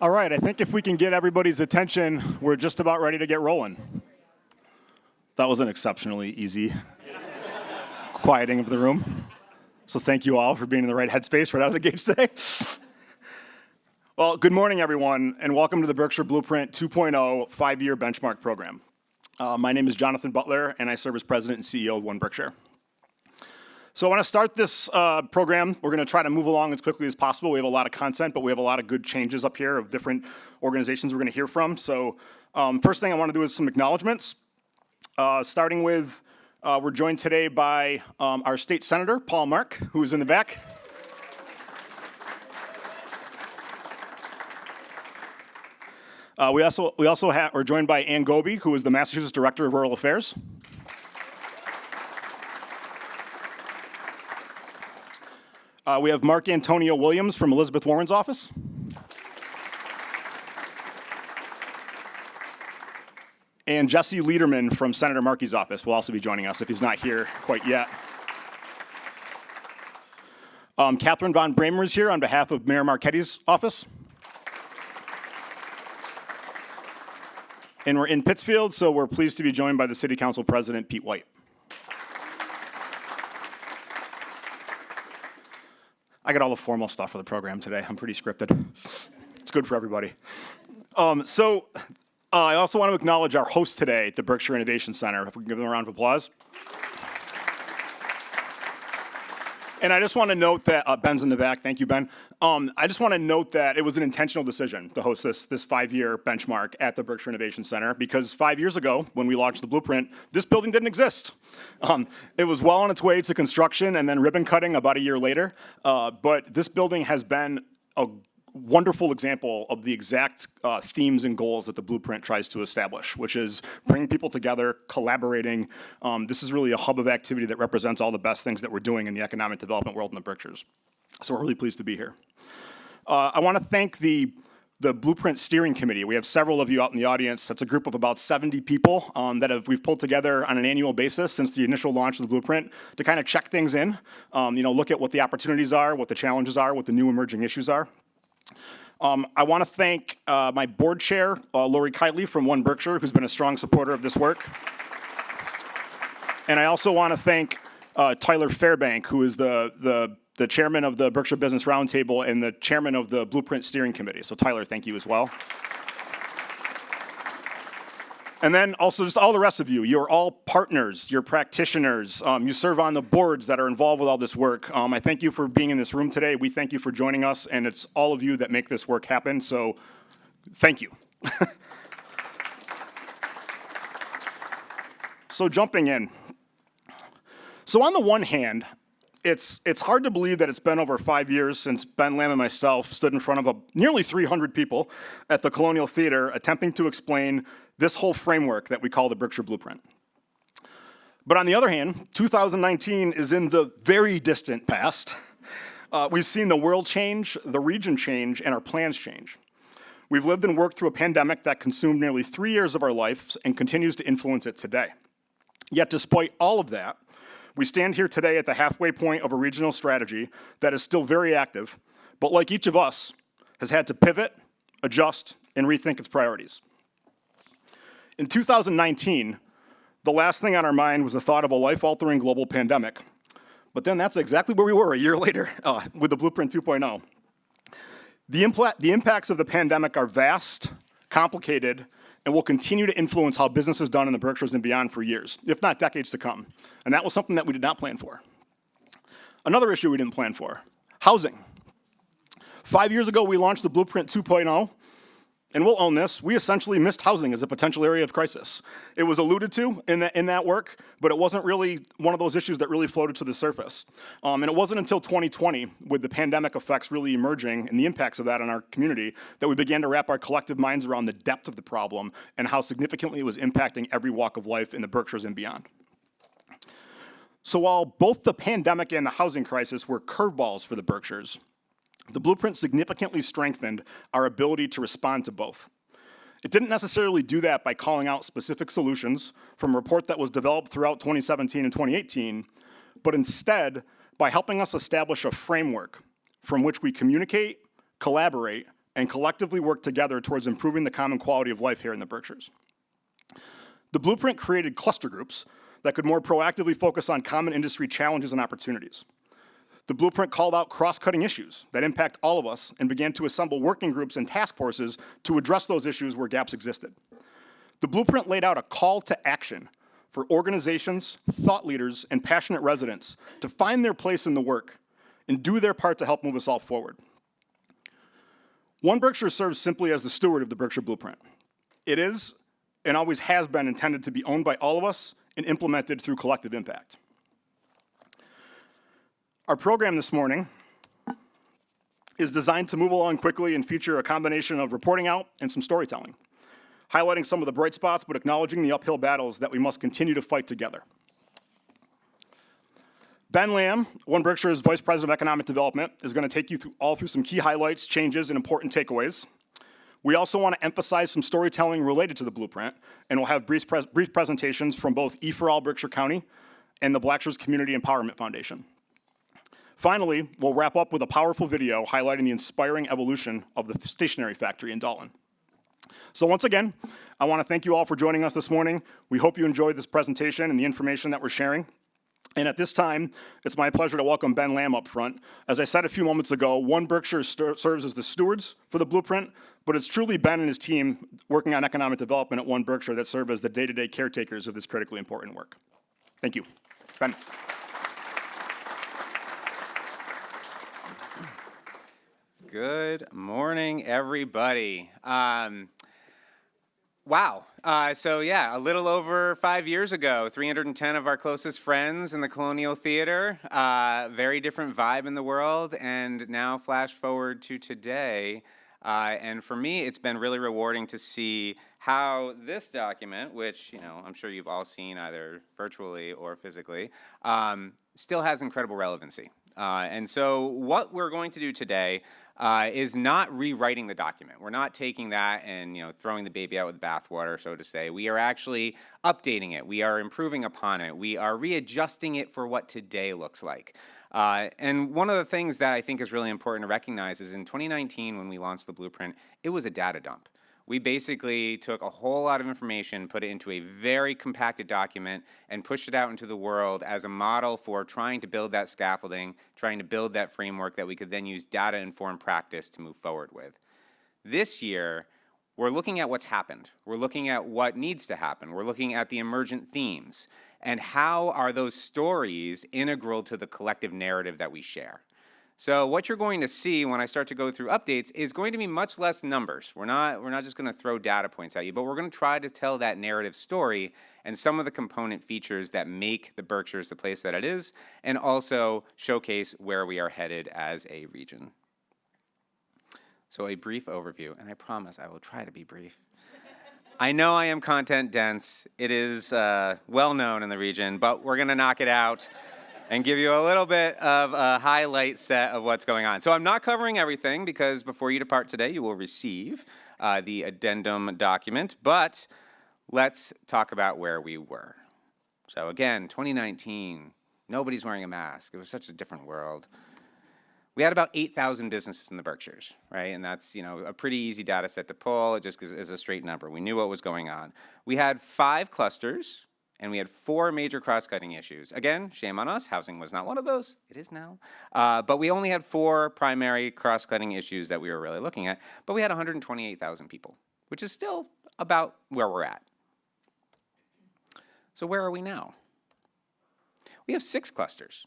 All right, I think if we can get everybody's attention, we're just about ready to get rolling. That was an exceptionally easy quieting of the room. So thank you all for being in the right headspace right out of the gates today. Well, good morning, everyone, and welcome to the Berkshire Blueprint 2.0 5-year benchmark program. My name is Jonathan Butler, and I serve as president and CEO of One Berkshire. So I want to start this program. We're going to try to move along as quickly as possible. We have a lot of content, but we have a lot of good changes up here of different organizations we're going to hear from. So first thing I want to do is some acknowledgments. Starting with, we're joined today by our state senator, Paul Mark, who is in the back. We're joined by Ann Goby, who is the Massachusetts Director of Rural Affairs. We have Mark Antonio Williams from Elizabeth Warren's office. And Jesse Lederman from Senator Markey's office will also be joining us if he's not here quite yet. Catherine Von Bramer is here on behalf of Mayor Marchetti's office. And we're in Pittsfield, so we're pleased to be joined by the City Council President, Pete White. I got all the formal stuff for the program today. I'm pretty scripted. It's good for everybody. I also want to acknowledge our host today at the Berkshire Innovation Center. If we can give them a round of applause. And I just want to note that, Ben's in the back, thank you, Ben. I just want to note that it was an intentional decision to host this 5-year benchmark at the Berkshire Innovation Center because 5 years ago, when we launched the Blueprint, this building didn't exist. It was well on its way to construction and then ribbon cutting about a year later, but this building has been a wonderful example of the exact themes and goals that the Blueprint tries to establish, which is bringing people together, collaborating. This is really a hub of activity that represents all the best things that we're doing in the economic development world in the Berkshires. So we're really pleased to be here. I want to thank the Blueprint Steering Committee. We have several of you out in the audience. That's a group of about 70 people that we've pulled together on an annual basis since the initial launch of the Blueprint to kind of check things in, look at what the opportunities are, what the challenges are, what the new emerging issues are. I want to thank my board chair, Lori Kiley from One Berkshire, who's been a strong supporter of this work. And I also want to thank Tyler Fairbank, who is the chairman of the Berkshire Business Roundtable and the chairman of the Blueprint Steering Committee. So Tyler, thank you as well. And then also just all the rest of you. You're all partners, you're practitioners, you serve on the boards that are involved with all this work. I thank you for being in this room today. We thank you for joining us, and it's all of you that make this work happen, so thank you. So jumping in. So on the one hand, it's hard to believe that it's been over 5 years since Ben Lamb and myself stood in front of nearly 300 people at the Colonial Theater attempting to explain this whole framework that we call the Berkshire Blueprint. But on the other hand, 2019 is in the very distant past. We've seen the world change, the region change, and our plans change. We've lived and worked through a pandemic that consumed nearly 3 years of our lives and continues to influence it today. Yet despite all of that, we stand here today at the halfway point of a regional strategy that is still very active, but like each of us, has had to pivot, adjust, and rethink its priorities. In 2019, the last thing on our mind was the thought of a life-altering global pandemic. But then that's exactly where we were a year later with the Blueprint 2.0. The impacts of the pandemic are vast, complicated, and will continue to influence how business is done in the Berkshires and beyond for years, if not decades to come. And that was something that we did not plan for. Another issue we didn't plan for, housing. 5 years ago, we launched the Blueprint 2.0, and we'll own this. We essentially missed housing as a potential area of crisis. It was alluded to in that work, but it wasn't really one of those issues that really floated to the surface. And it wasn't until 2020, with the pandemic effects really emerging and the impacts of that on our community, that we began to wrap our collective minds around the depth of the problem and how significantly it was impacting every walk of life in the Berkshires and beyond. So while both the pandemic and the housing crisis were curveballs for the Berkshires, the Blueprint significantly strengthened our ability to respond to both. It didn't necessarily do that by calling out specific solutions from a report that was developed throughout 2017 and 2018, but instead by helping us establish a framework from which we communicate, collaborate, and collectively work together towards improving the common quality of life here in the Berkshires. The blueprint created cluster groups that could more proactively focus on common industry challenges and opportunities. The blueprint called out cross-cutting issues that impact all of us and began to assemble working groups and task forces to address those issues where gaps existed. The blueprint laid out a call to action for organizations, thought leaders, and passionate residents to find their place in the work and do their part to help move us all forward. One Berkshire serves simply as the steward of the Berkshire Blueprint. It is, and always has been, intended to be owned by all of us and implemented through collective impact. Our program this morning is designed to move along quickly and feature a combination of reporting out and some storytelling, highlighting some of the bright spots but acknowledging the uphill battles that we must continue to fight together. Ben Lamb, One Berkshire's Vice President of Economic Development, is going to take you through some key highlights, changes, and important takeaways. We also want to emphasize some storytelling related to the blueprint, and we'll have brief presentations from both E4All Berkshire County and the Blackshears Community Empowerment Foundation. Finally, we'll wrap up with a powerful video highlighting the inspiring evolution of the stationery factory in Dalton. So once again, I want to thank you all for joining us this morning. We hope you enjoyed this presentation and the information that we're sharing. And at this time, it's my pleasure to welcome Ben Lamb up front. As I said a few moments ago, One Berkshire serves as the stewards for the blueprint, but it's truly Ben and his team working on economic development at One Berkshire that serve as the day-to-day caretakers of this critically important work. Thank you. Ben. Good morning, everybody. Wow. So yeah, a little over 5 years ago, 310 of our closest friends in the Colonial Theater, very different vibe in the world, and now flash forward to today. And for me, it's been really rewarding to see how this document, which I'm sure you've all seen either virtually or physically, still has incredible relevancy. And so what we're going to do today is not rewriting the document. We're not taking that and throwing the baby out with the bathwater, so to say. We are actually updating it. We are improving upon it. We are readjusting it for what today looks like. And one of the things that I think is really important to recognize is in 2019, when we launched the blueprint, it was a data dump. We basically took a whole lot of information, put it into a very compacted document, and pushed it out into the world as a model for trying to build that scaffolding, trying to build that framework that we could then use data-informed practice to move forward with. This year, we're looking at what's happened. We're looking at what needs to happen. We're looking at the emergent themes, and how are those stories integral to the collective narrative that we share. So what you're going to see when I start to go through updates is going to be much less numbers. We're not just going to throw data points at you, but we're going to try to tell that narrative story and some of the component features that make the Berkshires the place that it is, and also showcase where we are headed as a region. So a brief overview, and I promise I will try to be brief. I know I am content dense. It is well known in the region, but we're going to knock it out and give you a little bit of a highlight set of what's going on. So I'm not covering everything because before you depart today, you will receive the addendum document, but let's talk about where we were. So again, 2019, nobody's wearing a mask. It was such a different world. We had about 8,000 businesses in the Berkshires, right? And that's, a pretty easy data set to pull. It just is a straight number. We knew what was going on. We had 5 clusters, and we had 4 major cross-cutting issues. Again, shame on us, housing was not one of those. It is now. But we only had 4 primary cross-cutting issues that we were really looking at, but we had 128,000 people, which is still about where we're at. So where are we now? We have 6 clusters.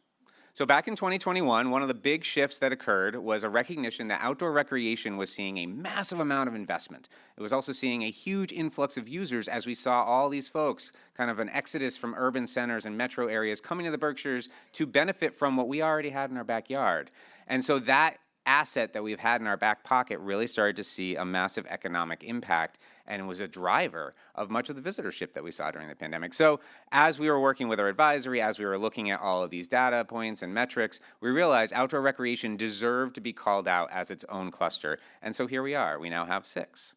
So back in 2021, one of the big shifts that occurred was a recognition that outdoor recreation was seeing a massive amount of investment. It was also seeing a huge influx of users as we saw all these folks, kind of an exodus from urban centers and metro areas coming to the Berkshires to benefit from what we already had in our backyard. And so that asset that we've had in our back pocket really started to see a massive economic impact and was a driver of much of the visitorship that we saw during the pandemic. So as we were working with our advisory, as we were looking at all of these data points and metrics, we realized outdoor recreation deserved to be called out as its own cluster. And so here we are. We now have 6.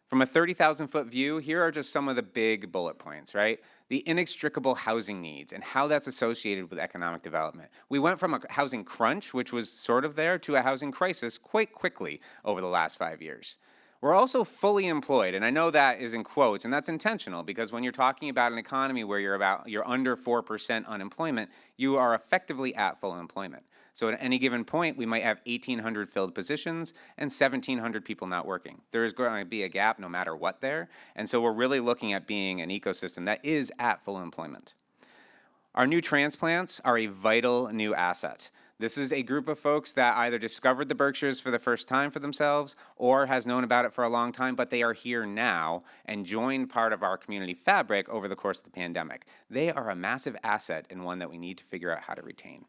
From a 30,000-foot view, here are just some of the big bullet points, right? The inextricable housing needs and how that's associated with economic development. We went from a housing crunch, which was sort of there, to a housing crisis quite quickly over the last 5 years. We're also fully employed, and I know that is in quotes, and that's intentional because when you're talking about an economy where you're under 4% unemployment, you are effectively at full employment. So at any given point, we might have 1,800 filled positions and 1,700 people not working. There is going to be a gap no matter what there, and so we're really looking at being an ecosystem that is at full employment. Our new transplants are a vital new asset. This is a group of folks that either discovered the Berkshires for the first time for themselves or has known about it for a long time, but they are here now and joined part of our community fabric over the course of the pandemic. They are a massive asset and one that we need to figure out how to retain.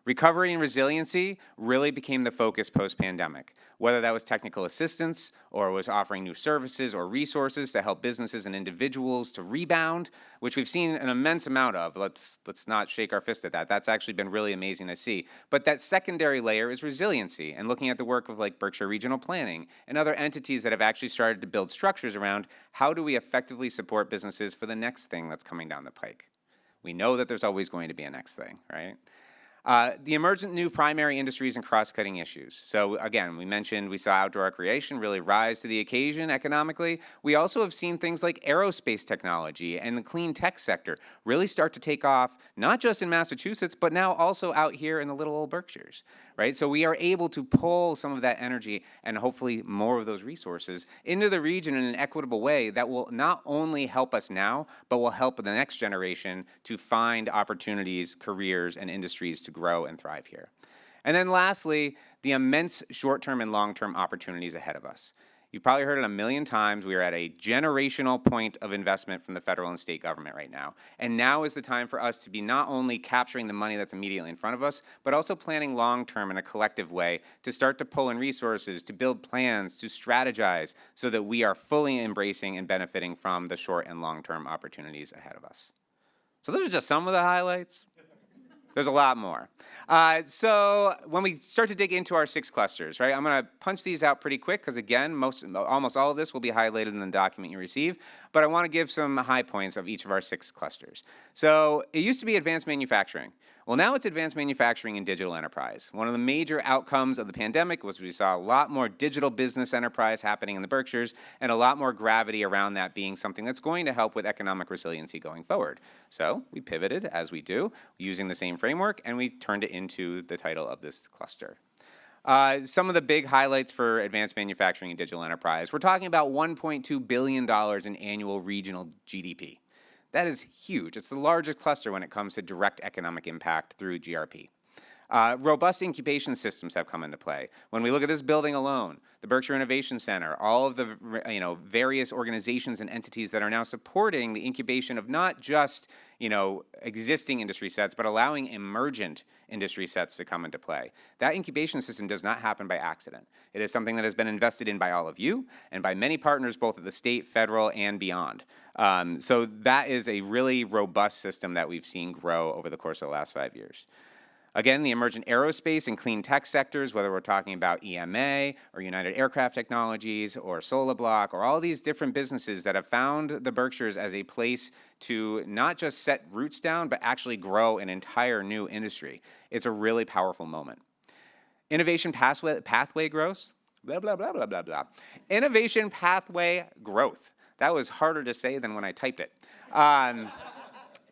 Recovery and resiliency really became the focus post-pandemic, whether that was technical assistance or was offering new services or resources to help businesses and individuals to rebound, which we've seen an immense amount of. Let's not shake our fist at that. That's actually been really amazing to see. But that secondary layer is resiliency and looking at the work of like Berkshire Regional Planning and other entities that have actually started to build structures around how do we effectively support businesses for the next thing that's coming down the pike. We know that there's always going to be a next thing, right? The emergent new primary industries and cross-cutting issues. So again, we saw outdoor recreation really rise to the occasion economically. We also have seen things like aerospace technology and the clean tech sector really start to take off, not just in Massachusetts, but now also out here in the little old Berkshires, right? So we are able to pull some of that energy and hopefully more of those resources into the region in an equitable way that will not only help us now, but will help the next generation to find opportunities, careers, and industries to grow and thrive here. And then lastly, the immense short-term and long-term opportunities ahead of us. You've probably heard it a million times. We are at a generational point of investment from the federal and state government right now. And now is the time for us to be not only capturing the money that's immediately in front of us, but also planning long-term in a collective way to start to pull in resources, to build plans, to strategize so that we are fully embracing and benefiting from the short and long-term opportunities ahead of us. So those are just some of the highlights. There's a lot more. So when we start to dig into our 6 clusters, right, I'm going to punch these out pretty quick because, again, almost all of this will be highlighted in the document you receive, but I want to give some high points of each of our 6 clusters. So it used to be advanced manufacturing. Well, now it's advanced manufacturing and digital enterprise. One of the major outcomes of the pandemic was we saw a lot more digital business enterprise happening in the Berkshires and a lot more gravity around that being something that's going to help with economic resiliency going forward. So we pivoted, as we do, using the same framework, and we turned it into the title of this cluster. Some of the big highlights for advanced manufacturing and digital enterprise. We're talking about $1.2 billion in annual regional GDP. That is huge. It's the largest cluster when it comes to direct economic impact through GRP. Robust incubation systems have come into play. When we look at this building alone, the Berkshire Innovation Center, all of the various organizations and entities that are now supporting the incubation of not just existing industry sets, but allowing emergent industry sets to come into play. That incubation system does not happen by accident. It is something that has been invested in by all of you and by many partners both at the state, federal, and beyond. So that is a really robust system that we've seen grow over the course of the last 5 years. Again, the emergent aerospace and clean tech sectors, whether we're talking about EMA or United Aircraft Technologies or SolarBlock or all these different businesses that have found the Berkshires as a place to not just set roots down, but actually grow an entire new industry. It's a really powerful moment. Innovation pathway growth, blah, blah, blah, blah, blah, blah. Innovation pathway growth. That was harder to say than when I typed it.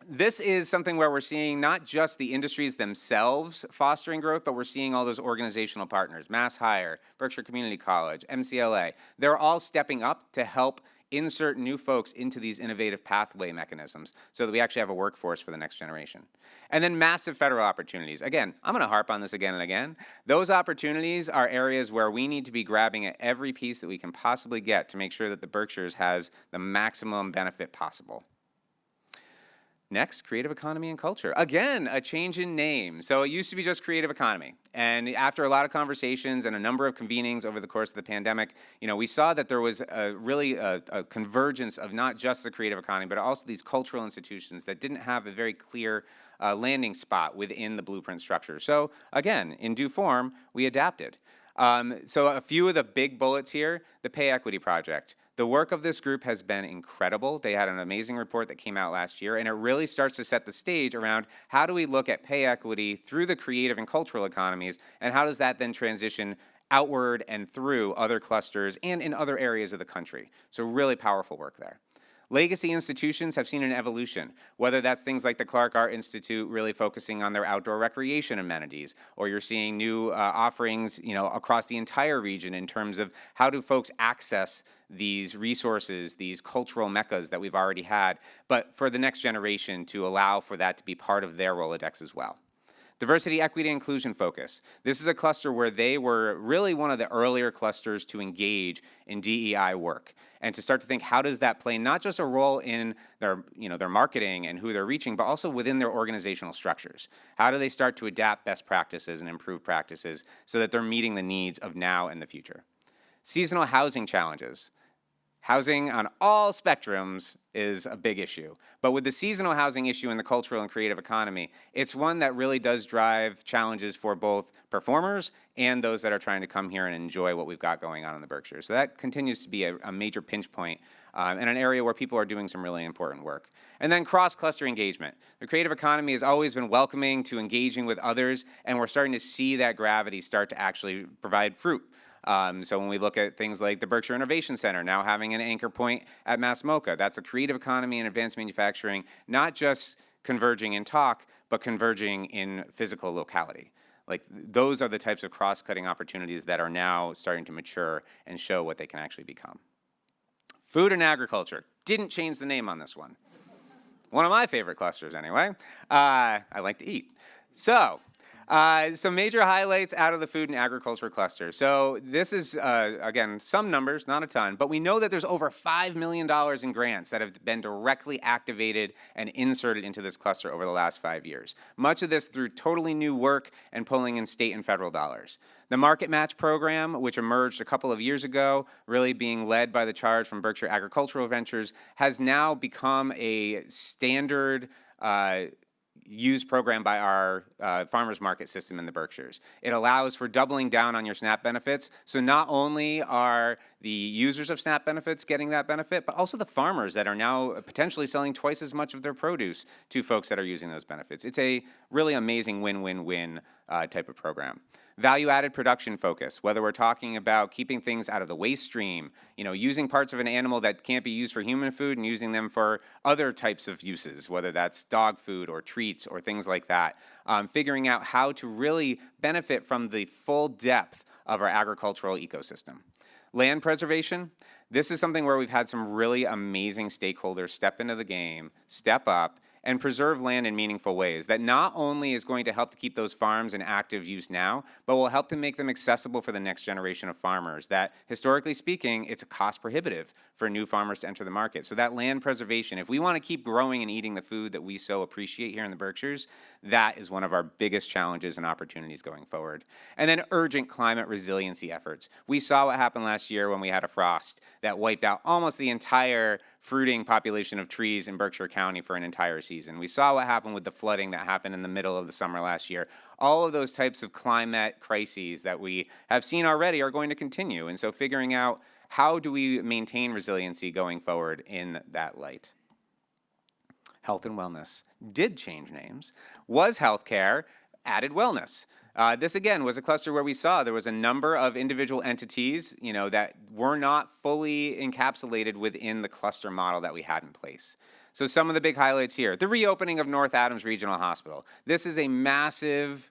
This is something where we're seeing not just the industries themselves fostering growth, but we're seeing all those organizational partners, MassHire, Berkshire Community College, MCLA. They're all stepping up to help insert new folks into these innovative pathway mechanisms so that we actually have a workforce for the next generation. And then massive federal opportunities. Again, I'm going to harp on this again and again. Those opportunities are areas where we need to be grabbing at every piece that we can possibly get to make sure that the Berkshires has the maximum benefit possible. Next, creative economy and culture. Again, a change in name. So it used to be just creative economy. And after a lot of conversations and a number of convenings over the course of the pandemic, we saw that there was a convergence of not just the creative economy, but also these cultural institutions that didn't have a very clear landing spot within the blueprint structure. So again, in due form, we adapted. So a few of the big bullets here, the pay equity project. The work of this group has been incredible. They had an amazing report that came out last year, and it really starts to set the stage around how do we look at pay equity through the creative and cultural economies, and how does that then transition outward and through other clusters and in other areas of the country. So really powerful work there. Legacy institutions have seen an evolution, whether that's things like the Clark Art Institute really focusing on their outdoor recreation amenities, or you're seeing new offerings, across the entire region in terms of how do folks access these resources, these cultural meccas that we've already had, but for the next generation to allow for that to be part of their Rolodex as well. Diversity, equity, and inclusion focus. This is a cluster where they were really one of the earlier clusters to engage in DEI work and to start to think, how does that play not just a role in their marketing and who they're reaching, but also within their organizational structures? How do they start to adapt best practices and improve practices so that they're meeting the needs of now and the future? Seasonal housing challenges. Housing on all spectrums is a big issue. But with the seasonal housing issue in the cultural and creative economy, it's one that really does drive challenges for both performers and those that are trying to come here and enjoy what we've got going on in the Berkshires. So that continues to be a major pinch point and an area where people are doing some really important work. And then cross-cluster engagement. The creative economy has always been welcoming to engaging with others, and we're starting to see that gravity start to actually provide fruit. So when we look at things like the Berkshire Innovation Center now having an anchor point at MassMocha, that's a creative economy and advanced manufacturing, not just converging in talk, but converging in physical locality. Like those are the types of cross-cutting opportunities that are now starting to mature and show what they can actually become. Food and agriculture. Didn't change the name on this one. One of my favorite clusters anyway. I like to eat. So, some major highlights out of the food and agriculture cluster. So this is, again, some numbers, not a ton, but we know that there's over $5 million in grants that have been directly activated and inserted into this cluster over the last 5 years. Much of this through totally new work and pulling in state and federal dollars. The Market Match program, which emerged a couple of years ago, really being led by the charge from Berkshire Agricultural Ventures, has now become a standard used program by our farmers market system in the Berkshires. It allows for doubling down on your SNAP benefits. So not only are the users of SNAP benefits getting that benefit, but also the farmers that are now potentially selling twice as much of their produce to folks that are using those benefits. It's a really amazing win-win-win type of program. Value-added production focus, whether we're talking about keeping things out of the waste stream, using parts of an animal that can't be used for human food and using them for other types of uses, whether that's dog food or treats or things like that. Figuring out how to really benefit from the full depth of our agricultural ecosystem. Land preservation, this is something where we've had some really amazing stakeholders step into the game, step up, and preserve land in meaningful ways that not only is going to help to keep those farms in active use now, but will help to make them accessible for the next generation of farmers that, historically speaking, it's cost prohibitive for new farmers to enter the market. So that land preservation, if we want to keep growing and eating the food that we so appreciate here in the Berkshires, that is one of our biggest challenges and opportunities going forward. And then urgent climate resiliency efforts. We saw what happened last year when we had a frost that wiped out almost the entire fruiting population of trees in Berkshire County for an entire season. We saw what happened with the flooding that happened in the middle of the summer last year. All of those types of climate crises that we have seen already are going to continue. And so figuring out how do we maintain resiliency going forward in that light. Health and wellness did change names. Was healthcare, added wellness. This, again, was a cluster where we saw there was a number of individual entities, that were not fully encapsulated within the cluster model that we had in place. So some of the big highlights here. The reopening of North Adams Regional Hospital. This is a massive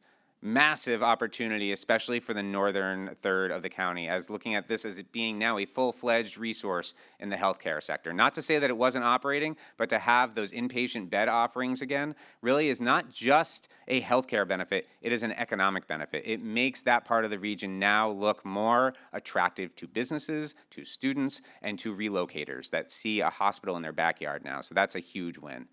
opportunity, especially for the northern third of the county, as looking at this as it being now a full-fledged resource in the healthcare sector. Not to say that it wasn't operating, but to have those inpatient bed offerings again really is not just a healthcare benefit, it is an economic benefit. It makes that part of the region now look more attractive to businesses, to students, and to relocators that see a hospital in their backyard now. So that's a huge win.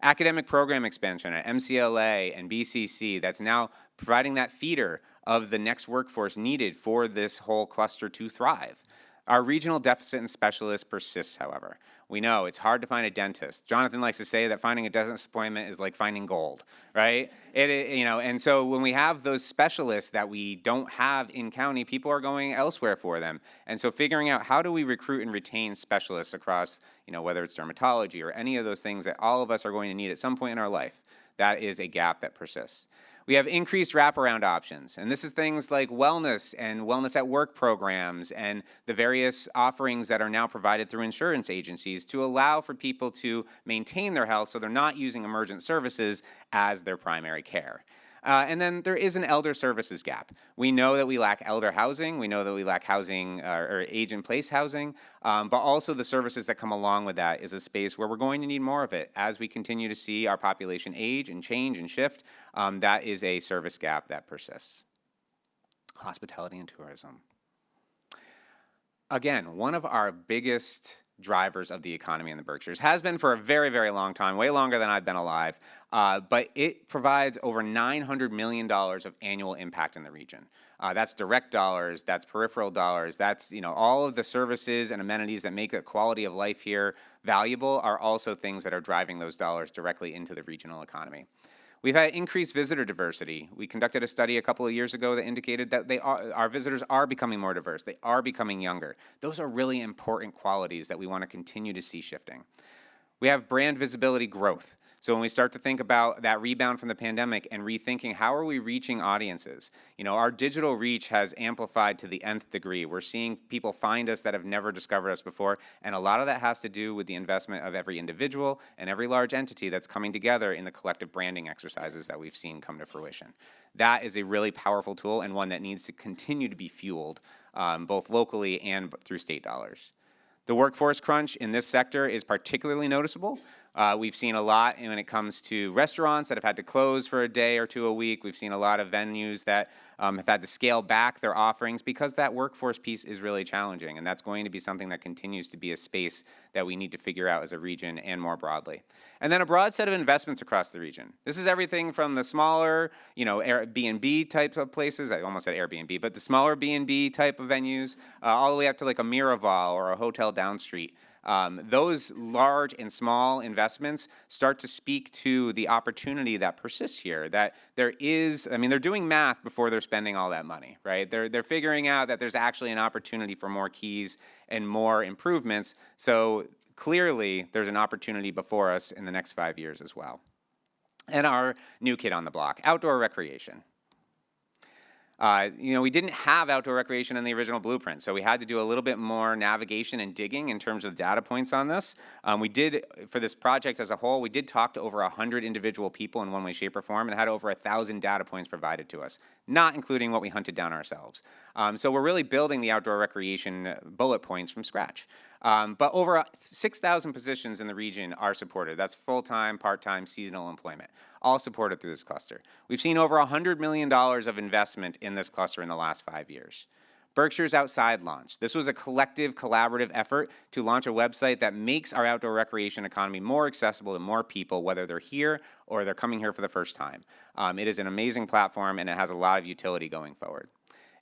Academic program expansion at MCLA and BCC that's now providing that feeder of the next workforce needed for this whole cluster to thrive. Our regional deficit in specialists persists, however. We know it's hard to find a dentist. Jonathan likes to say that finding a dentist appointment is like finding gold, right? And so when we have those specialists that we don't have in county, people are going elsewhere for them. And so figuring out how do we recruit and retain specialists across, whether it's dermatology or any of those things that all of us are going to need at some point in our life, that is a gap that persists. We have increased wraparound options, and this is things like wellness and wellness at work programs and the various offerings that are now provided through insurance agencies to allow for people to maintain their health so they're not using emergent services as their primary care. And then there is an elder services gap. We know that we lack elder housing. We know that we lack housing or age-in-place housing, but also the services that come along with that is a space where we're going to need more of it. As we continue to see our population age and change and shift, that is a service gap that persists. Hospitality and tourism. Again, one of our biggest drivers of the economy in the Berkshires has been for a very, very long time, way longer than I've been alive, but it provides over $900 million of annual impact in the region. That's direct dollars, that's peripheral dollars, that's all of the services and amenities that make the quality of life here valuable are also things that are driving those dollars directly into the regional economy. We've had increased visitor diversity. We conducted a study a couple of years ago that indicated that our visitors are becoming more diverse. They are becoming younger. Those are really important qualities that we want to continue to see shifting. We have brand visibility growth. So when we start to think about that rebound from the pandemic and rethinking how are we reaching audiences, our digital reach has amplified to the nth degree. We're seeing people find us that have never discovered us before, and a lot of that has to do with the investment of every individual and every large entity that's coming together in the collective branding exercises that we've seen come to fruition. That is a really powerful tool and one that needs to continue to be fueled both locally and through state dollars. The workforce crunch in this sector is particularly noticeable. We've seen a lot when it comes to restaurants that have had to close for a day or two a week. We've seen a lot of venues that have had to scale back their offerings because that workforce piece is really challenging, and that's going to be something that continues to be a space that we need to figure out as a region and more broadly. And then a broad set of investments across the region. This is everything from the smaller, Airbnb types of places. I almost said Airbnb, but the smaller B&B type of venues, all the way up to like a Miraval or a hotel downstreet. Those large and small investments start to speak to the opportunity that persists here, that there is, they're doing math before they're spending all that money, right? They're figuring out that there's actually an opportunity for more keys and more improvements. So clearly there's an opportunity before us in the next 5 years as well. And our new kid on the block, outdoor recreation. We didn't have outdoor recreation in the original blueprint, so we had to do a little bit more navigation and digging in terms of data points on this. We did, for this project as a whole, we did talk to over 100 individual people in one way, shape, or form, and had over 1,000 data points provided to us, not including what we hunted down ourselves. So we're really building the outdoor recreation bullet points from scratch. But over 6,000 positions in the region are supported. That's full-time, part-time, seasonal employment, all supported through this cluster. We've seen over $100 million of investment in this cluster in the last 5 years. Berkshire's Outside launch. This was a collective, collaborative effort to launch a website that makes our outdoor recreation economy more accessible to more people, whether they're here or they're coming here for the first time. It is an amazing platform, and it has a lot of utility going forward.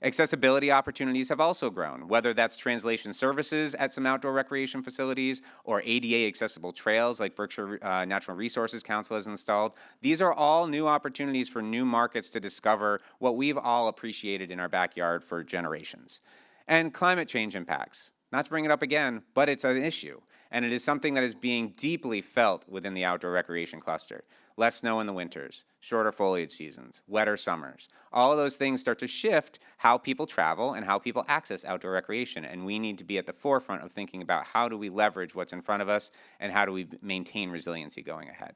Accessibility opportunities have also grown, whether that's translation services at some outdoor recreation facilities or ADA accessible trails like Berkshire Natural Resources Council has installed. These are all new opportunities for new markets to discover what we've all appreciated in our backyard for generations. And climate change impacts. Not to bring it up again, but it's an issue. And it is something that is being deeply felt within the outdoor recreation cluster. Less snow in the winters, shorter foliage seasons, wetter summers. All of those things start to shift how people travel and how people access outdoor recreation. And we need to be at the forefront of thinking about how do we leverage what's in front of us and how do we maintain resiliency going ahead.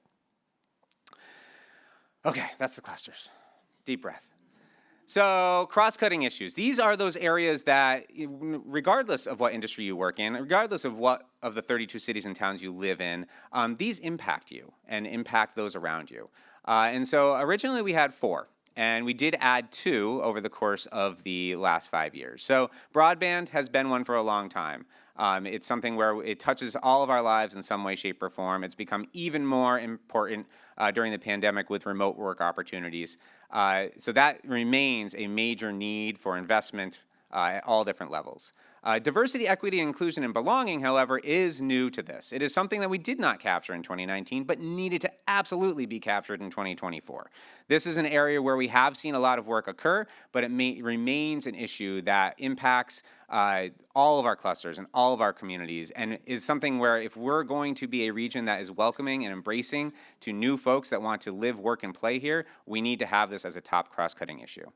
Okay, that's the clusters. Deep breath. So cross-cutting issues. These are those areas that, regardless of what industry you work in, regardless of what of the 32 cities and towns you live in, these impact you and impact those around you. And so originally we had 4. And we did add 2 over the course of the last 5 years. So broadband has been one for a long time. It's something where it touches all of our lives in some way, shape, or form. It's become even more important during the pandemic with remote work opportunities. So that remains a major need for investment at all different levels. Diversity, equity, inclusion, and belonging, however, is new to this. It is something that we did not capture in 2019, but needed to absolutely be captured in 2024. This is an area where we have seen a lot of work occur, but it remains an issue that impacts all of our clusters and all of our communities, and is something where if we're going to be a region that is welcoming and embracing to new folks that want to live, work, and play here, we need to have this as a top cross-cutting issue.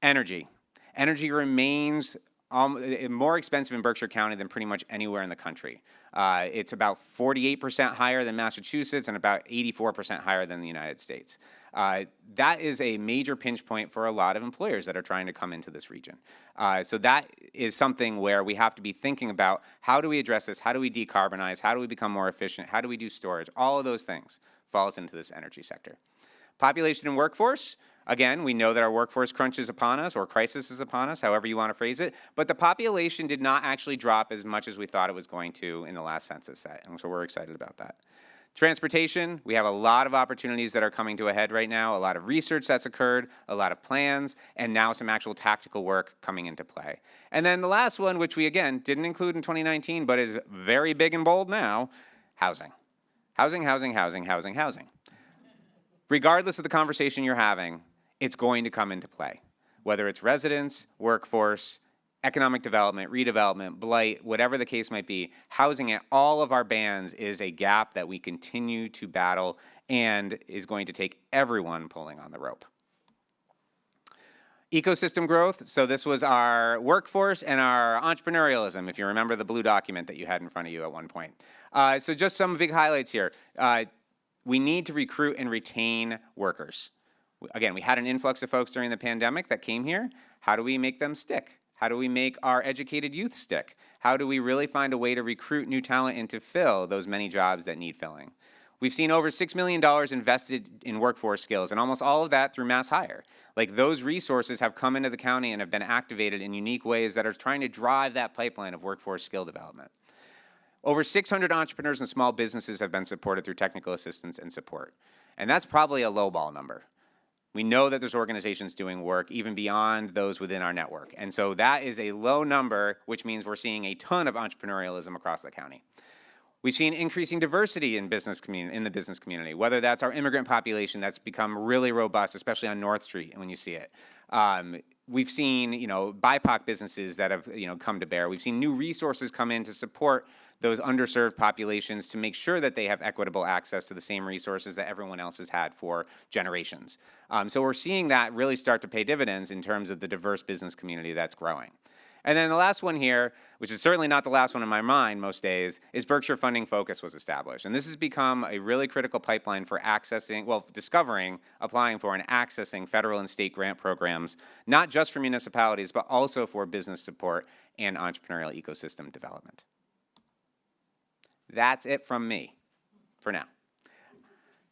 Energy. Energy remains more expensive in Berkshire County than pretty much anywhere in the country. It's about 48% higher than Massachusetts and about 84% higher than the United States. That is a major pinch point for a lot of employers that are trying to come into this region. So that is something where we have to be thinking about how do we address this, how do we decarbonize, how do we become more efficient, how do we do storage, all of those things falls into this energy sector. Population and workforce. Again, we know that our workforce crunch is upon us, or crisis is upon us, however you want to phrase it, but the population did not actually drop as much as we thought it was going to in the last census set, and so we're excited about that. Transportation, we have a lot of opportunities that are coming to a head right now, a lot of research that's occurred, a lot of plans, and now some actual tactical work coming into play. And then the last one, which we again didn't include in 2019, but is very big and bold now, housing. Housing, housing, housing, housing, housing. Regardless of the conversation you're having, it's going to come into play. Whether it's residents, workforce, economic development, redevelopment, blight, whatever the case might be, housing at all of our bands is a gap that we continue to battle and is going to take everyone pulling on the rope. Ecosystem growth, so this was our workforce and our entrepreneurialism, if you remember the blue document that you had in front of you at one point. So just some big highlights here. We need to recruit and retain workers. Again, we had an influx of folks during the pandemic that came here. How do we make them stick? How do we make our educated youth stick? How do we really find a way to recruit new talent and to fill those many jobs that need filling? We've seen over $6 million invested in workforce skills, and almost all of that through mass hire. Like, those resources have come into the county and have been activated in unique ways that are trying to drive that pipeline of workforce skill development. Over 600 entrepreneurs and small businesses have been supported through technical assistance and support. And that's probably a lowball number. We know that there's organizations doing work even beyond those within our network. And so that is a low number, which means we're seeing a ton of entrepreneurialism across the county. We've seen increasing diversity in the business community, whether that's our immigrant population that's become really robust, especially on North Street when you see it. We've seen, BIPOC businesses that have, come to bear. We've seen new resources come in to support those underserved populations to make sure that they have equitable access to the same resources that everyone else has had for generations. So we're seeing that really start to pay dividends in terms of the diverse business community that's growing. And then the last one here, which is certainly not the last one in my mind most days, is Berkshire Funding Focus was established. And this has become a really critical pipeline for discovering, applying for, and accessing federal and state grant programs, not just for municipalities, but also for business support and entrepreneurial ecosystem development. That's it from me for now.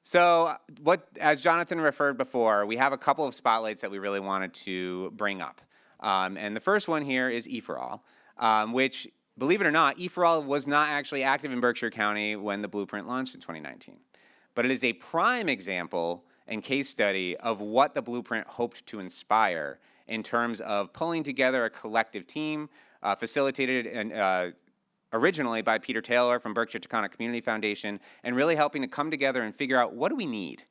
So as Jonathan referred before, we have a couple of spotlights that we really wanted to bring up. And the first one here is E4All, which, believe it or not, E4All was not actually active in Berkshire County when the Blueprint launched in 2019. But it is a prime example and case study of what the Blueprint hoped to inspire in terms of pulling together a collective team, facilitated and originally by Peter Taylor from Berkshire Taconic Community Foundation, and really helping to come together and figure out what do we need?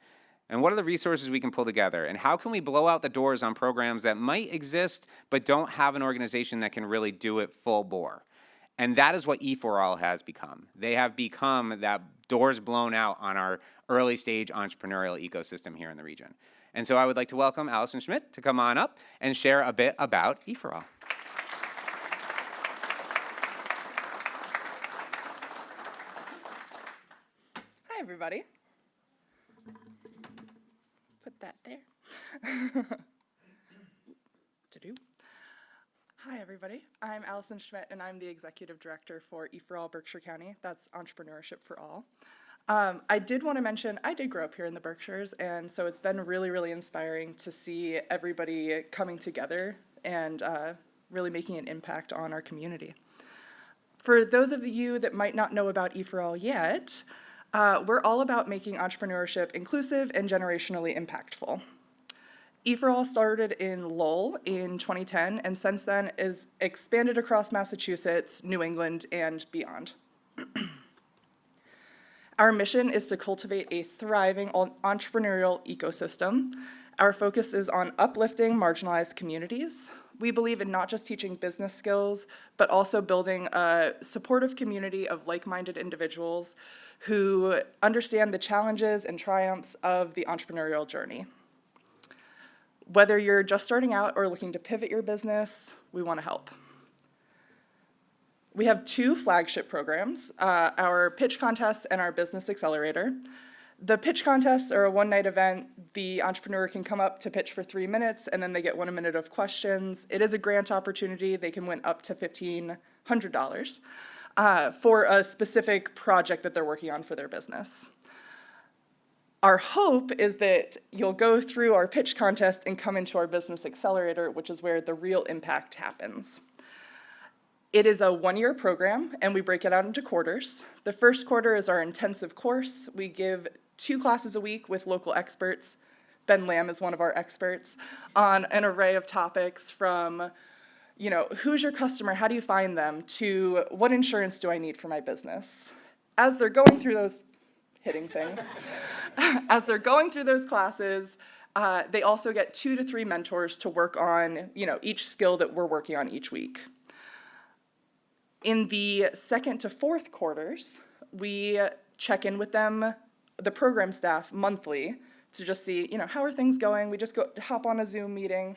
And what are the resources we can pull together? And how can we blow out the doors on programs that might exist but don't have an organization that can really do it full bore? And that is what E4All has become. They have become that doors blown out on our early stage entrepreneurial ecosystem here in the region. And so I would like to welcome Allison Schmidt to come on up and share a bit about E4All. Hi, everybody. Put that there. Hi, everybody. I'm Allison Schmidt, and I'm the Executive Director for E4All Berkshire County. That's Entrepreneurship for All. I did want to mention, I did grow up here in the Berkshires, and so it's been really, really inspiring to see everybody coming together and really making an impact on our community. For those of you that might not know about E4All yet, we're all about making entrepreneurship inclusive and generationally impactful. E4All started in Lowell in 2010, and since then is expanded across Massachusetts, New England, and beyond. Our mission is to cultivate a thriving entrepreneurial ecosystem. Our focus is on uplifting marginalized communities. We believe in not just teaching business skills, but also building a supportive community of like-minded individuals who understand the challenges and triumphs of the entrepreneurial journey. Whether you're just starting out or looking to pivot your business, we want to help. We have two flagship programs, our pitch contest and our business accelerator. The pitch contests are a one-night event. The entrepreneur can come up to pitch for 3 minutes, and then they get 1 minute of questions. It is a grant opportunity. They can win up to $1,500 for a specific project that they're working on for their business. Our hope is that you'll go through our pitch contest and come into our business accelerator, which is where the real impact happens. It is a one-year program, and we break it out into quarters. The first quarter is our intensive course. We give 2 classes a week with local experts. Ben Lamb is one of our experts on an array of topics from, who's your customer, how do you find them, to what insurance do I need for my business. As they're going through those, hitting things, as they're going through those classes, they also get 2 to 3 mentors to work on, each skill that we're working on each week. In the second to fourth quarters, we check in with them, the program staff, monthly to just see, how are things going? We just hop on a Zoom meeting.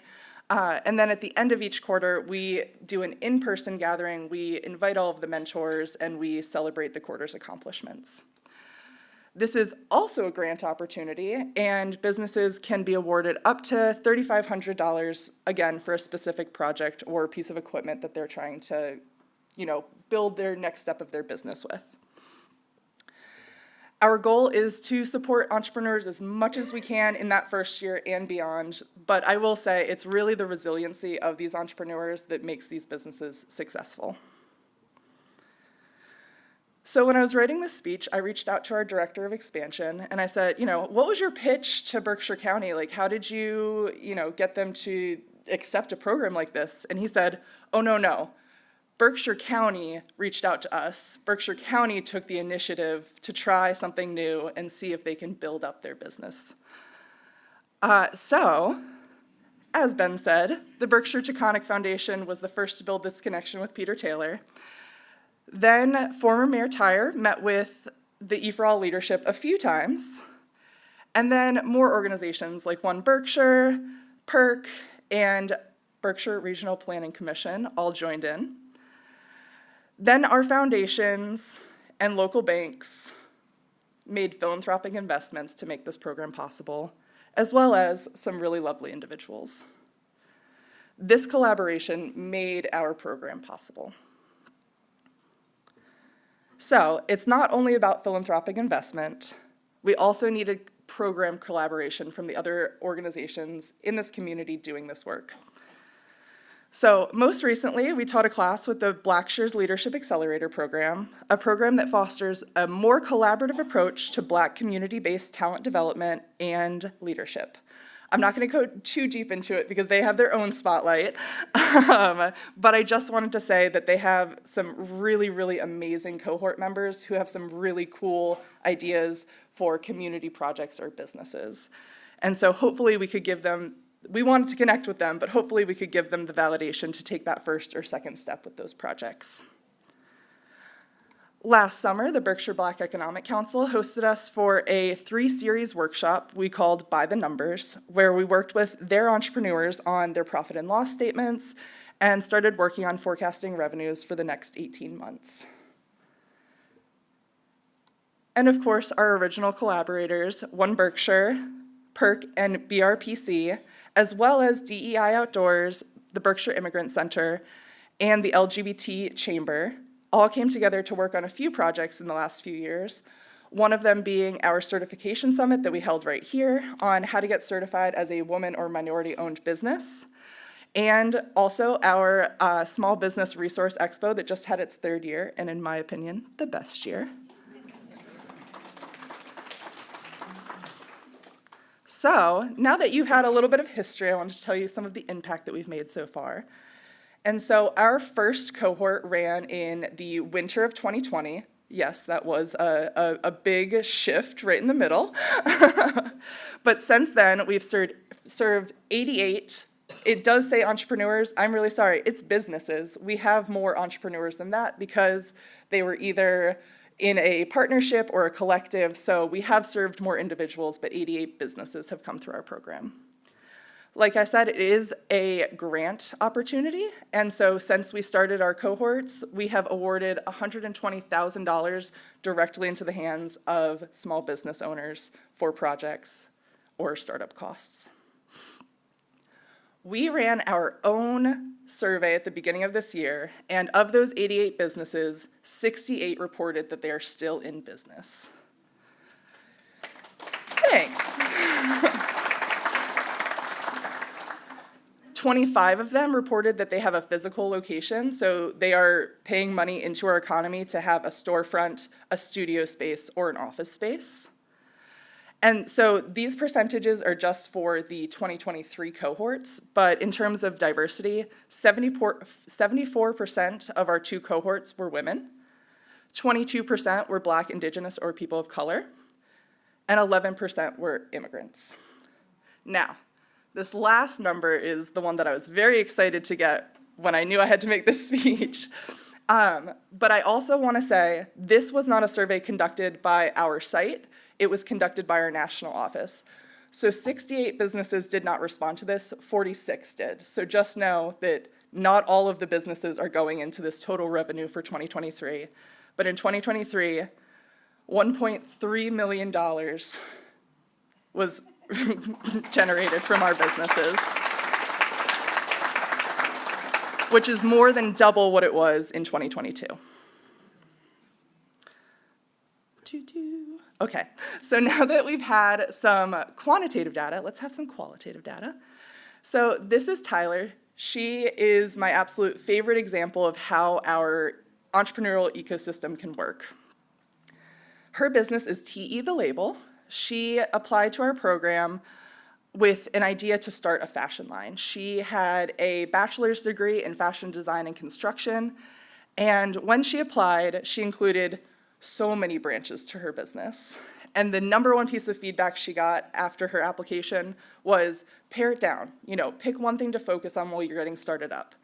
And then at the end of each quarter, we do an in-person gathering. We invite all of the mentors, and we celebrate the quarter's accomplishments. This is also a grant opportunity, and businesses can be awarded up to $3,500, again, for a specific project or piece of equipment that they're trying to build their next step of their business with. Our goal is to support entrepreneurs as much as we can in that first year and beyond, but I will say it's really the resiliency of these entrepreneurs that makes these businesses successful. So when I was writing this speech, I reached out to our director of expansion and I said, what was your pitch to Berkshire County? Like, how did you, get them to accept a program like this? And he said, oh, no. Berkshire County reached out to us. Berkshire County took the initiative to try something new and see if they can build up their business. So, as Ben said, the Berkshire Taconic Foundation was the first to build this connection with Peter Taylor. Then former Mayor Tyre met with the E4All leadership a few times, and then more organizations like One Berkshire, PERC, and Berkshire Regional Planning Commission all joined in. Then our foundations and local banks made philanthropic investments to make this program possible, as well as some really lovely individuals. This collaboration made our program possible. So it's not only about philanthropic investment, we also needed program collaboration from the other organizations in this community doing this work. So most recently, we taught a class with the Blackshears Leadership Accelerator program, a program that fosters a more collaborative approach to Black community-based talent development and leadership. I'm not going to go too deep into it because they have their own spotlight, but I just wanted to say that they have some really, really amazing cohort members who have some really cool ideas for community projects or businesses. And so hopefully we could give them, we wanted to connect with them, but hopefully we could give them the validation to take that first or second step with those projects. Last summer, the Berkshire Black Economic Council hosted us for a 3-series workshop we called By the Numbers, where we worked with their entrepreneurs on their profit and loss statements and started working on forecasting revenues for the next 18 months. And of course, our original collaborators, One Berkshire, PERC, and BRPC, as well as DEI Outdoors, the Berkshire Immigrant Center, and the LGBT Chamber, all came together to work on a few projects in the last few years, one of them being our certification summit that we held right here on how to get certified as a woman or minority-owned business, and also our Small Business Resource Expo that just had its 3rd year, and in my opinion, the best year. So now that you've had a little bit of history, I wanted to tell you some of the impact that we've made so far. And so our first cohort ran in the winter of 2020. Yes, that was a big shift right in the middle. But since then, we've served 88. It does say entrepreneurs. I'm really sorry. It's businesses. We have more entrepreneurs than that because they were either in a partnership or a collective. So we have served more individuals, but 88 businesses have come through our program. Like I said, it is a grant opportunity. And so since we started our cohorts, we have awarded $120,000 directly into the hands of small business owners for projects or startup costs. We ran our own survey at the beginning of this year, and of those 88 businesses, 68 reported that they are still in business. Thanks. 25 of them reported that they have a physical location, so they are paying money into our economy to have a storefront, a studio space, or an office space. And so these percentages are just for the 2023 cohorts, but in terms of diversity, 74% of our 2 cohorts were women, 22% were Black, Indigenous, or people of color, and 11% were immigrants. Now, this last number is the one that I was very excited to get when I knew I had to make this speech. But I also want to say this was not a survey conducted by our site. It was conducted by our national office. So 68 businesses did not respond to this, 46 did. So just know that not all of the businesses are going into this total revenue for 2023. But in 2023, $1.3 million was generated from our businesses, which is more than double what it was in 2022. Okay, so now that we've had some quantitative data, let's have some qualitative data. So this is Tyler. She is my absolute favorite example of how our entrepreneurial ecosystem can work. Her business is TE The Label. She applied to our program with an idea to start a fashion line. She had a bachelor's degree in fashion design and construction, and when she applied, she included so many branches to her business. And the number one piece of feedback she got after her application was pare it down, pick one thing to focus on while you're getting started up.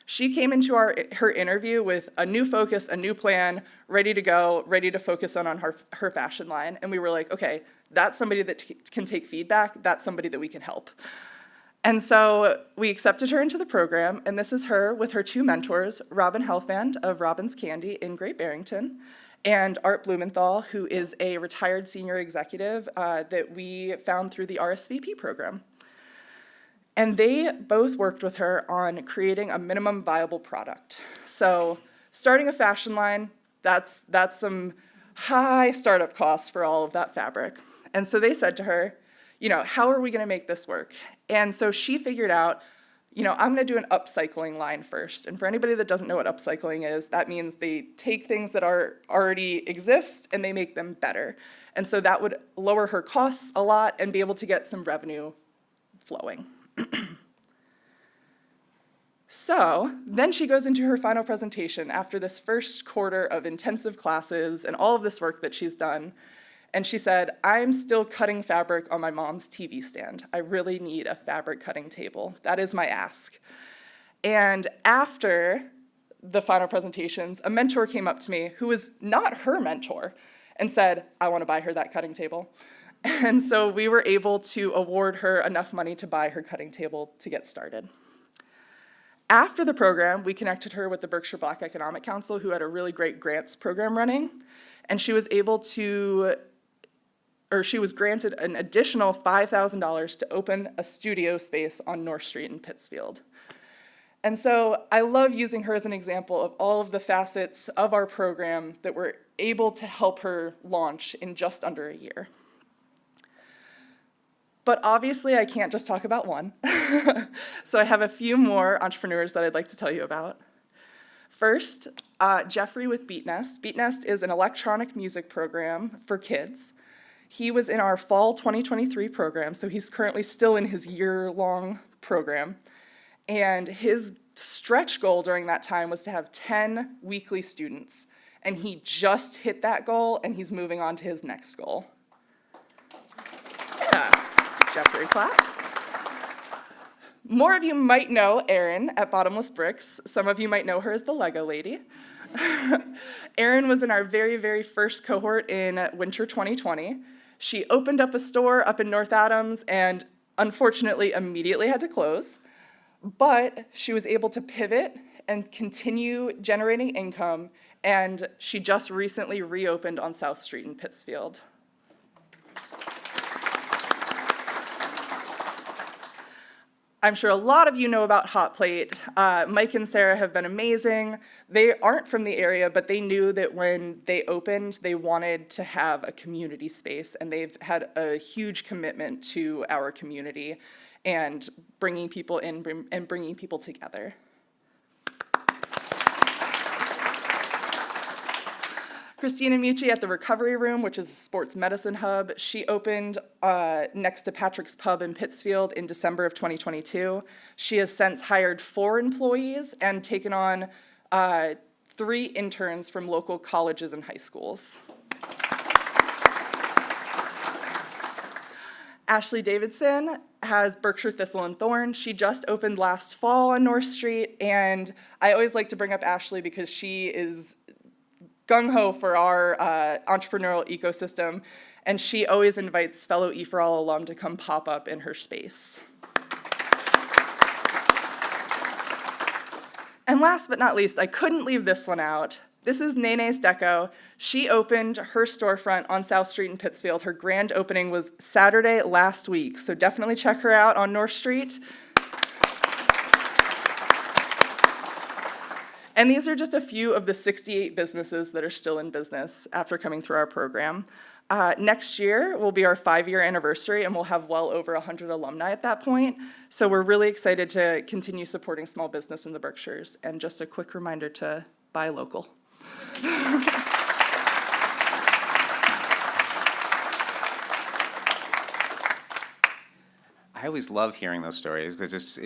She came into her interview with a new focus, a new plan, ready to go, ready to focus on her fashion line. And we were like, okay, that's somebody that can take feedback, that's somebody that we can help. And so we accepted her into the program, and this is her with her 2 mentors, Robin Helfand of Robin's Candy in Great Barrington, and Art Blumenthal, who is a retired senior executive that we found through the RSVP program. And they both worked with her on creating a minimum viable product. So starting a fashion line, that's some high startup costs for all of that fabric. And so they said to her, how are we gonna make this work? And so she figured out, I'm gonna do an upcycling line first. And for anybody that doesn't know what upcycling is, that means they take things that already exist and they make them better. And so that would lower her costs a lot and be able to get some revenue flowing. So then she goes into her final presentation after this first quarter of intensive classes and all of this work that she's done. And she said, I'm still cutting fabric on my mom's TV stand. I really need a fabric cutting table. That is my ask. And after the final presentations, a mentor came up to me who was not her mentor and said, I want to buy her that cutting table. And so we were able to award her enough money to buy her cutting table to get started. After the program, we connected her with the Berkshire Black Economic Council, who had a really great grants program running, and she was granted an additional $5,000 to open a studio space on North Street in Pittsfield. And so I love using her as an example of all of the facets of our program that we're able to help her launch in just under a year. But obviously, I can't just talk about one. So I have a few more entrepreneurs that I'd like to tell you about. First, Jeffrey with Beat Nest. Beat Nest is an electronic music program for kids. He was in our fall 2023 program, so he's currently still in his year-long program. And his stretch goal during that time was to have 10 weekly students. And he just hit that goal, and he's moving on to his next goal. Yeah, Jeffrey, clap. More of you might know Erin at Bottomless Bricks. Some of you might know her as the Lego lady. Erin was in our very, very first cohort in winter 2020. She opened up a store up in North Adams and unfortunately immediately had to close. But she was able to pivot and continue generating income, and she just recently reopened on South Street in Pittsfield. I'm sure a lot of you know about Hot Plate. Mike and Sarah have been amazing. They aren't from the area, but they knew that when they opened, they wanted to have a community space, and they've had a huge commitment to our community and bringing people in and bringing people together. Christina Mucci at the Recovery Room, which is a sports medicine hub. She opened next to Patrick's Pub in Pittsfield in December of 2022. She has since hired 4 employees and taken on 3 interns from local colleges and high schools. Ashley Davidson has Berkshire Thistle and Thorn. She just opened last fall on North Street, and I always like to bring up Ashley because she is gung-ho for our entrepreneurial ecosystem, and she always invites fellow E4All alum to come pop up in her space. And last but not least, I couldn't leave this one out. This is Nene's Deco. She opened her storefront on South Street in Pittsfield. Her grand opening was Saturday last week, so definitely check her out on North Street. And these are just a few of the 68 businesses that are still in business after coming through our program. Next year will be our 5-year anniversary, and we'll have well over 100 alumni at that point. So we're really excited to continue supporting small business in the Berkshires. And just a quick reminder to buy local. I always love hearing those stories because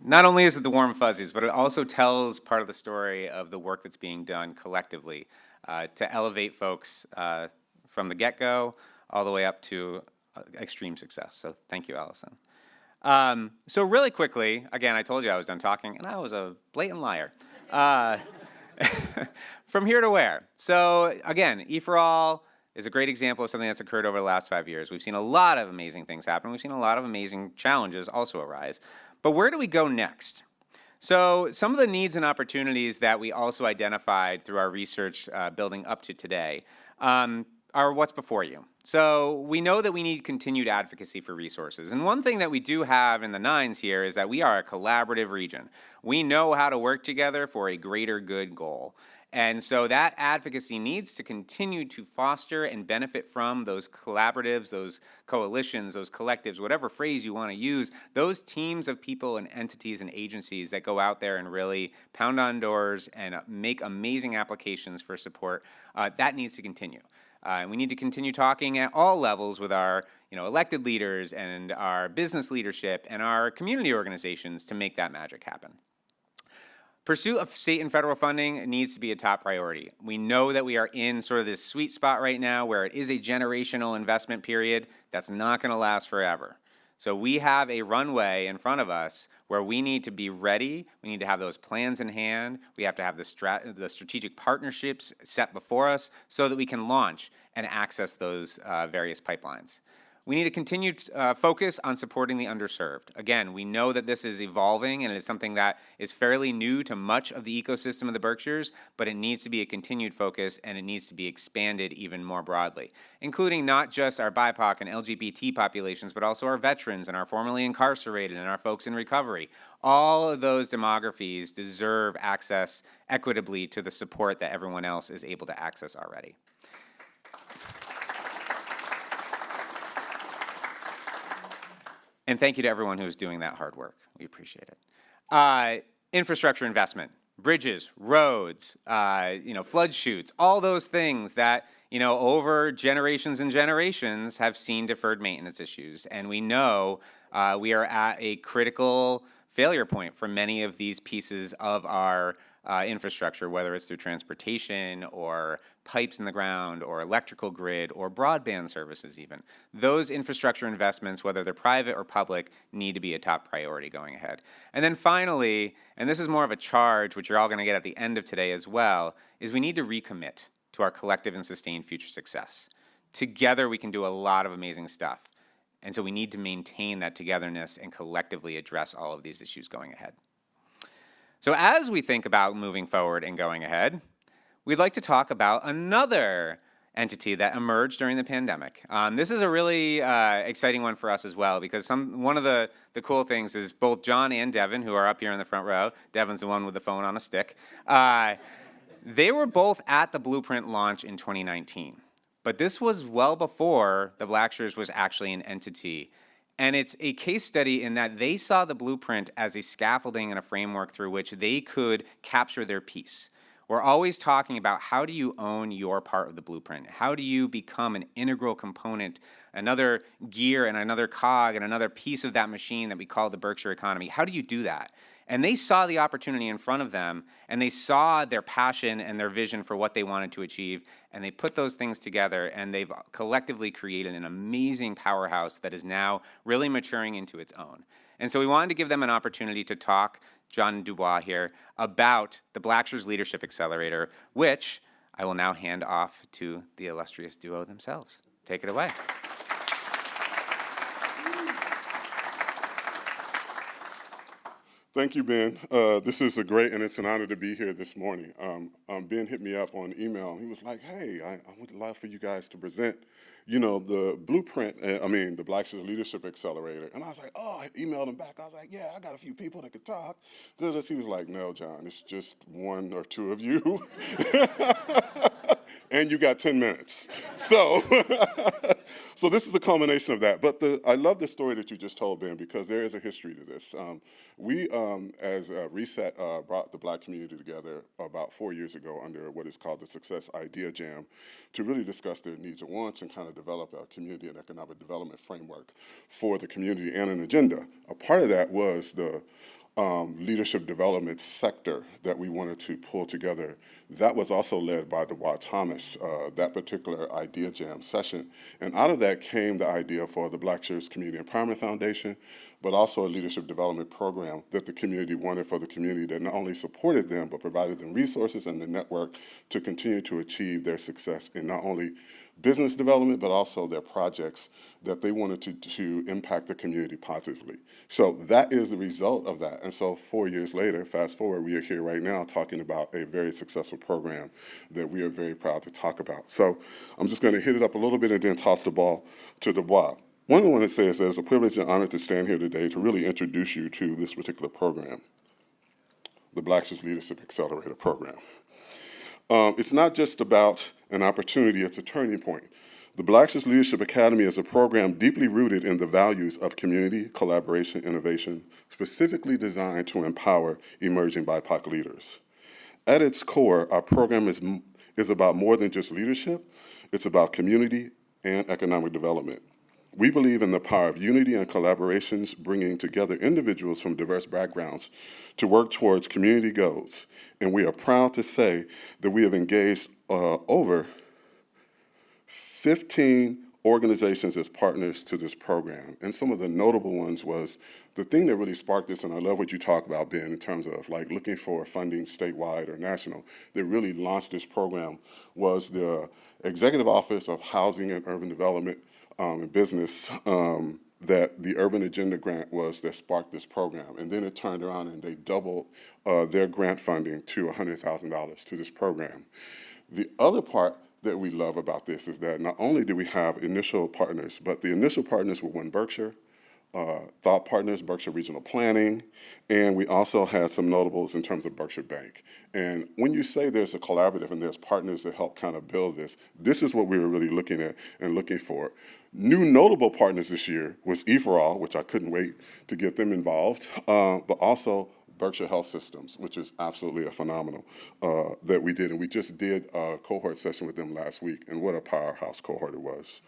not only is it the warm fuzzies, but it also tells part of the story of the work that's being done collectively to elevate folks from the get-go all the way up to extreme success. So thank you, Allison. So really quickly, again, I told you I was done talking, and I was a blatant liar. From here to where? So again, E4All is a great example of something that's occurred over the last 5 years. We've seen a lot of amazing things happen. We've seen a lot of amazing challenges also arise. But where do we go next? So some of the needs and opportunities that we also identified through our research building up to today are what's before you. So we know that we need continued advocacy for resources. And one thing that we do have in the nines here is that we are a collaborative region. We know how to work together for a greater good goal. And so that advocacy needs to continue to foster and benefit from those collaboratives, those coalitions, those collectives, whatever phrase you want to use, those teams of people and entities and agencies that go out there and really pound on doors and make amazing applications for support. That needs to continue. We need to continue talking at all levels with our elected leaders and our business leadership and our community organizations to make that magic happen. Pursuit of state and federal funding needs to be a top priority. We know that we are in sort of this sweet spot right now where it is a generational investment period that's not going to last forever. So we have a runway in front of us where we need to be ready. We need to have those plans in hand. We have to have the strategic partnerships set before us so that we can launch and access those various pipelines. We need to continue focus on supporting the underserved. Again, we know that this is evolving and it is something that is fairly new to much of the ecosystem of the Berkshires, but it needs to be a continued focus and it needs to be expanded even more broadly, including not just our BIPOC and LGBT populations, but also our veterans and our formerly incarcerated and our folks in recovery. All of those demographies deserve access equitably to the support that everyone else is able to access already. And thank you to everyone who is doing that hard work. We appreciate it. Infrastructure investment. bridges, roads, flood chutes, all those things that, over generations and generations have seen deferred maintenance issues. And we know we are at a critical failure point for many of these pieces of our infrastructure, whether it's through transportation or pipes in the ground or electrical grid or broadband services even. Those infrastructure investments, whether they're private or public, need to be a top priority going ahead. And then finally, and this is more of a charge, which you're all going to get at the end of today as well, is we need to recommit to our collective and sustained future success. Together we can do a lot of amazing stuff. And so we need to maintain that togetherness and collectively address all of these issues going ahead. So as we think about moving forward and going ahead, we'd like to talk about another entity that emerged during the pandemic. This is a really exciting one for us as well, because one of the cool things is both John and Devin, who are up here in the front row, Devin's the one with the phone on a stick, they were both at the Blueprint launch in 2019. But this was well before the Blackshires was actually an entity. And it's a case study in that they saw the Blueprint as a scaffolding and a framework through which they could capture their piece. We're always talking about how do you own your part of the Blueprint? How do you become an integral component, another gear and another cog and another piece of that machine that we call the Berkshire economy? How do you do that? And they saw the opportunity in front of them, and they saw their passion and their vision for what they wanted to achieve, and they put those things together, and they've collectively created an amazing powerhouse that is now really maturing into its own. And so we wanted to give them an opportunity to talk, John Dubois here, about the Blackshires Leadership Accelerator, which I will now hand off to the illustrious duo themselves. Take it away. Thank you, Ben. This is a great, and it's an honor to be here this morning. Ben hit me up on email. He was like, hey, I would love for you guys to present, the Blueprint, the Blackshires Leadership Accelerator. And I was like, oh, I emailed him back. I was like, yeah, I got a few people that could talk. He was like, no, John, it's just one or two of you. And you got 10 minutes. So, so this is a culmination of that. But I love the story that you just told, Ben, because there is a history to this. We, as Reset, brought the Black community together about 4 years ago under what is called the Success Idea Jam to really discuss their needs and wants and kind of develop a community and economic development framework for the community and an agenda. A part of that was the leadership development sector that we wanted to pull together. That was also led by DeWatt Thomas, that particular Idea Jam session. And out of that came the idea for the Blackshires Community Empowerment Foundation, but also a leadership development program that the community wanted for the community that not only supported them, but provided them resources and the network to continue to achieve their success in not only business development, but also their projects that they wanted to impact the community positively. So that is the result of that. And so 4 years later, fast forward, we are here right now talking about a very successful program that we are very proud to talk about. So I'm just going to hit it up a little bit and then toss the ball to Dubois. One thing I want to say is that it's a privilege and honor to stand here today to really introduce you to this particular program, the Blackshires Leadership Accelerator program. It's not just about an opportunity, it's a turning point. The Blackshires Leadership Academy is a program deeply rooted in the values of community, collaboration, innovation, specifically designed to empower emerging BIPOC leaders. At its core, our program is about more than just leadership, it's about community and economic development. We believe in the power of unity and collaborations, bringing together individuals from diverse backgrounds to work towards community goals. And we are proud to say that we have engaged over 15 organizations as partners to this program. And some of the notable ones was the thing that really sparked this, and I love what you talk about, Ben, in terms of like looking for funding statewide or national, that really launched this program was the Executive Office of Housing and Urban Development and Business, that the Urban Agenda grant was that sparked this program. And then it turned around and they doubled their grant funding to $100,000 to this program. The other part that we love about this is that not only do we have initial partners, but the initial partners were One Berkshire, Thought Partners, Berkshire Regional Planning, and we also had some notables in terms of Berkshire Bank. And when you say there's a collaborative and there's partners that help kind of build this is what we were really looking at and looking for. New notable partners this year was E4All, which I couldn't wait to get them involved, but also Berkshire Health Systems, which is absolutely a phenomenal that we did. And we just did a cohort session with them last week, and what a powerhouse cohort it was.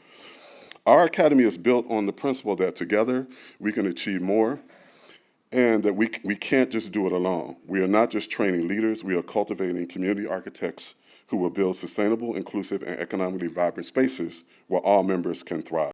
Our academy is built on the principle that together we can achieve more, and that we can't just do it alone. We are not just training leaders, we are cultivating community architects who will build sustainable, inclusive, and economically vibrant spaces where all members can thrive.